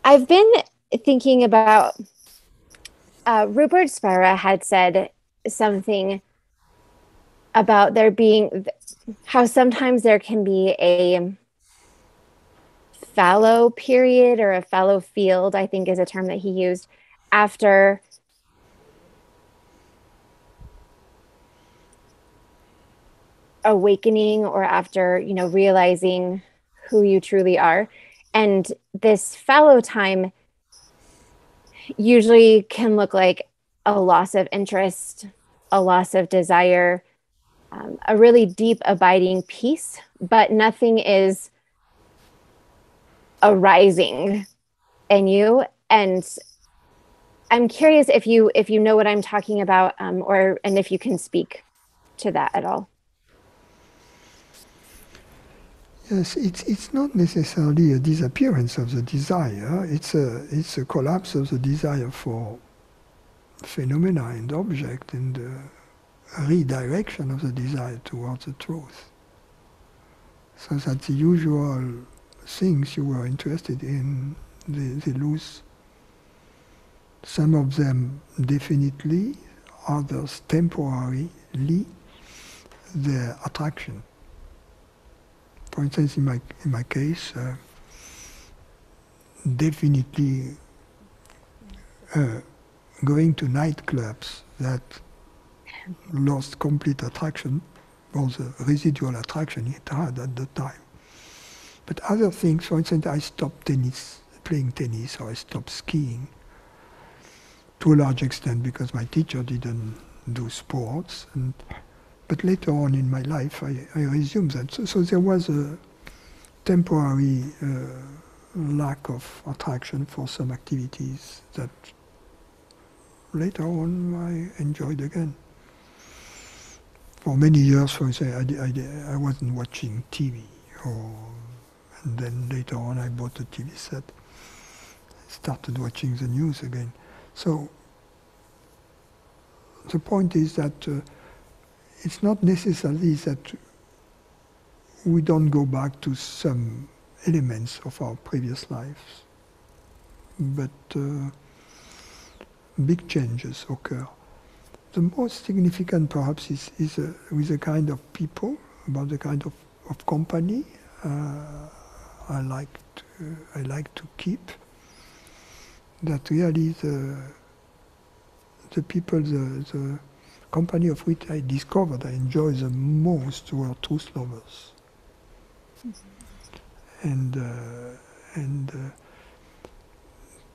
I've been thinking about Rupert Spira had said something about there being how sometimes there can be a fallow period or a fallow field, I think is a term that he used, after awakening or after, realizing who you truly are. And this fallow time usually can look like a loss of interest, a loss of desire, a really deep, abiding peace, but nothing is arising in you. And I'm curious if you know what I'm talking about, and if you can speak to that at all. Yes, it's not necessarily a disappearance of the desire. It's a collapse of the desire for phenomena and object, and a redirection of the desire towards the truth. So that the usual things you were interested in, they lose. Some of them definitely, others temporarily, their attraction. For instance, in my case, definitely going to nightclubs that lost complete attraction, or the residual attraction it had at the time. But other things, for instance, I stopped playing tennis, or I stopped skiing, to a large extent because my teacher didn't do sports. But later on in my life, I resumed that. So there was a temporary lack of attraction for some activities that later on I enjoyed again. For many years, for instance, I wasn't watching TV, and then later on I bought a TV set, started watching the news again. So the point is that it's not necessarily that we don't go back to some elements of our previous lives, but big changes occur. The most significant perhaps is with the kind of people, about the kind of company I like to keep, that really the people, the company of which I discovered I enjoy the most were truth lovers. And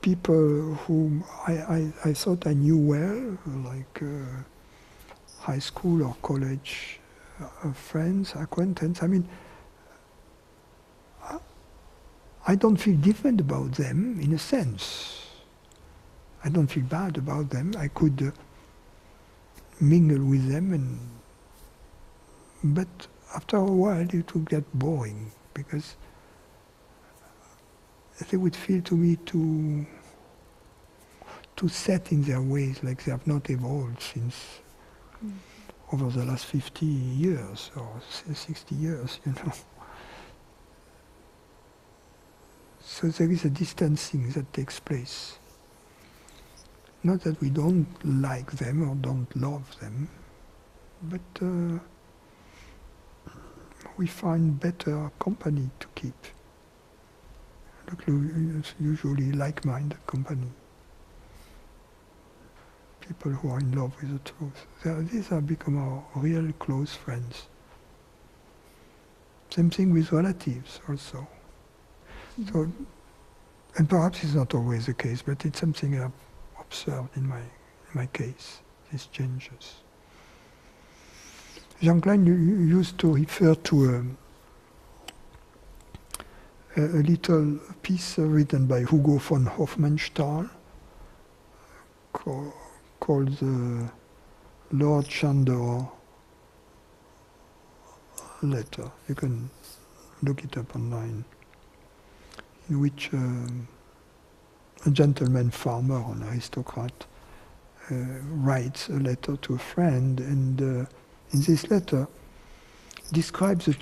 people whom I thought I knew well, like high school or college friends, acquaintances. I mean, I don't feel different about them in a sense. I don't feel bad about them. I could mingle with them, but after a while it would get boring because they would feel to me too set in their ways, like they have not evolved since over the last 50 years or 60 years, So there is a distancing that takes place. Not that we don't like them or don't love them, but we find better company to keep. Usually like-minded company. People who are in love with the truth. These have become our real close friends. Same thing with relatives also. Mm-hmm. So, and perhaps it's not always the case, but it's something I've observed in my case, these changes. Jean Klein used to refer to a little piece written by Hugo von Hofmannsthal called the Lord Chandos letter. You can look it up online, in which a gentleman farmer, an aristocrat, writes a letter to a friend, and in this letter describes the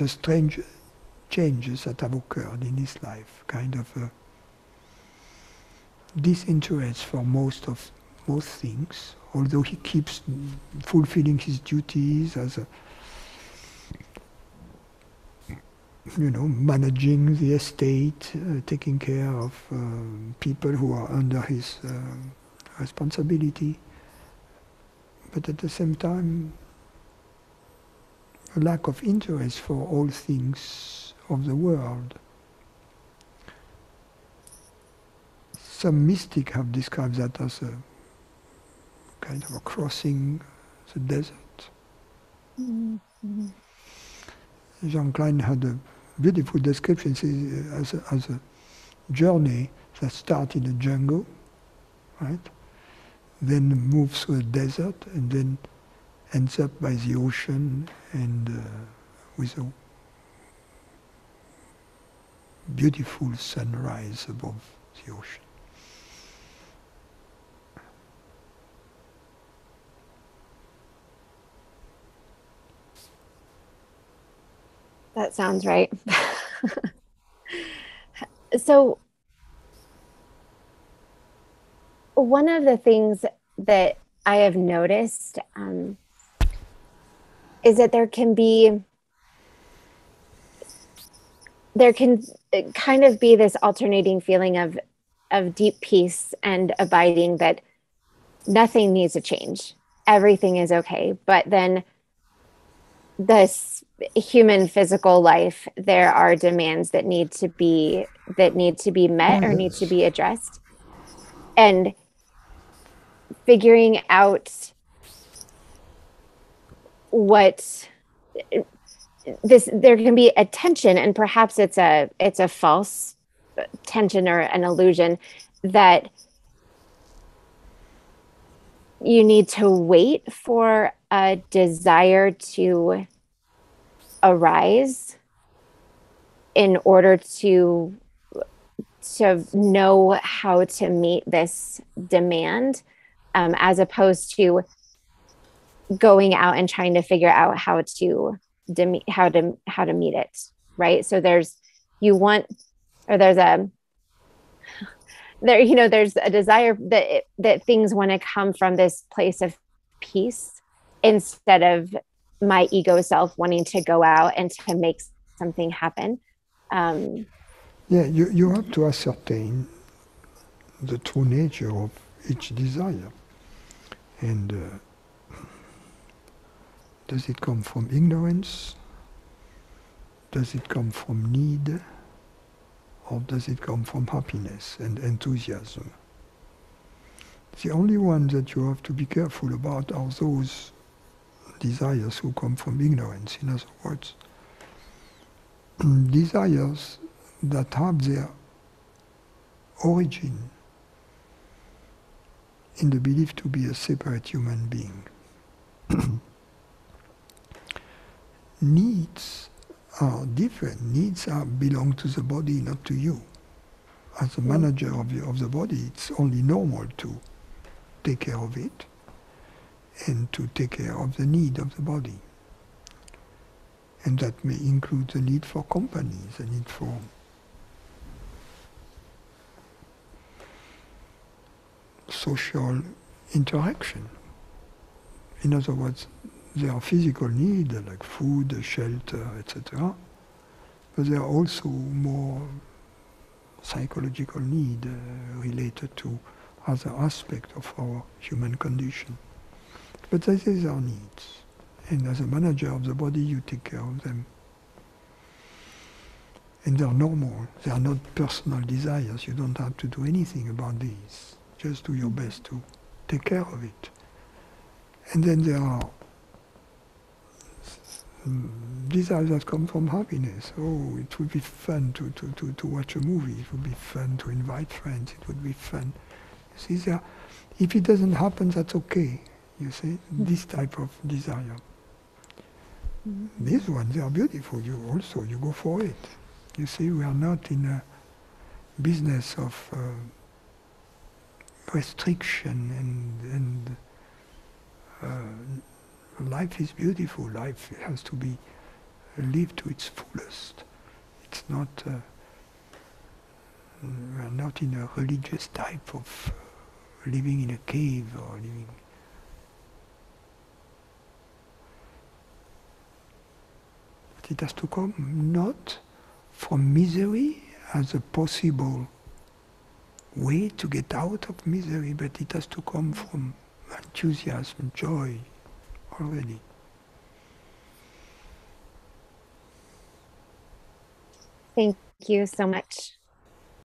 strange changes that have occurred in his life, kind of disinterest for most things, although he keeps fulfilling his duties as a, managing the estate, taking care of people who are under his responsibility. But at the same time, a lack of interest for all things of the world. Some mystics have described that as a kind of a crossing the desert. Mm-hmm. Jean Klein had a beautiful description as a journey that starts in the jungle, right? Then moves through a desert and then ends up by the ocean and with a beautiful sunrise above the ocean. That sounds right. So one of the things that I have noticed is that there can kind of be this alternating feeling of deep peace and abiding, that nothing needs to change. Everything is okay. But then this human physical life, there are demands that need to be met or need to be addressed. And figuring out what there can be a tension, and perhaps it's a false tension or an illusion, that you need to wait for a desire to arise in order to know how to meet this demand, as opposed to going out and trying to figure out how to meet it, right? So there's a desire that things want to come from this place of peace, instead of my ego self wanting to go out and to make something happen. You have to ascertain the true nature of each desire. And does it come from ignorance? Does it come from need? Or does it come from happiness and enthusiasm? The only ones that you have to be careful about are those desires who come from ignorance. In other words, desires that have their origin in the belief to be a separate human being. Needs are different. Needs belong to the body, not to you. As a manager of the body, it's only normal to take care of it and to take care of the need of the body. And that may include the need for company, the need for social interaction. In other words, there are physical needs like food, shelter, etc. But there are also more psychological needs related to other aspects of our human condition. But these are needs. And as a manager of the body, you take care of them. And they're normal. They are not personal desires. You don't have to do anything about these. Just do your best to take care of it. And then there are desires that come from happiness. Oh, it would be fun to watch a movie. It would be fun to invite friends. It would be fun. You see, if it doesn't happen, that's okay. You see, this type of desire. These ones, they are beautiful. You go for it. You see, we are not in a business of restriction and life is beautiful. Life has to be lived to its fullest. It's not We are not in a religious type of living in a cave or living. But it has to come not from misery as a possible way to get out of misery, but it has to come from enthusiasm, joy already. Thank you so much.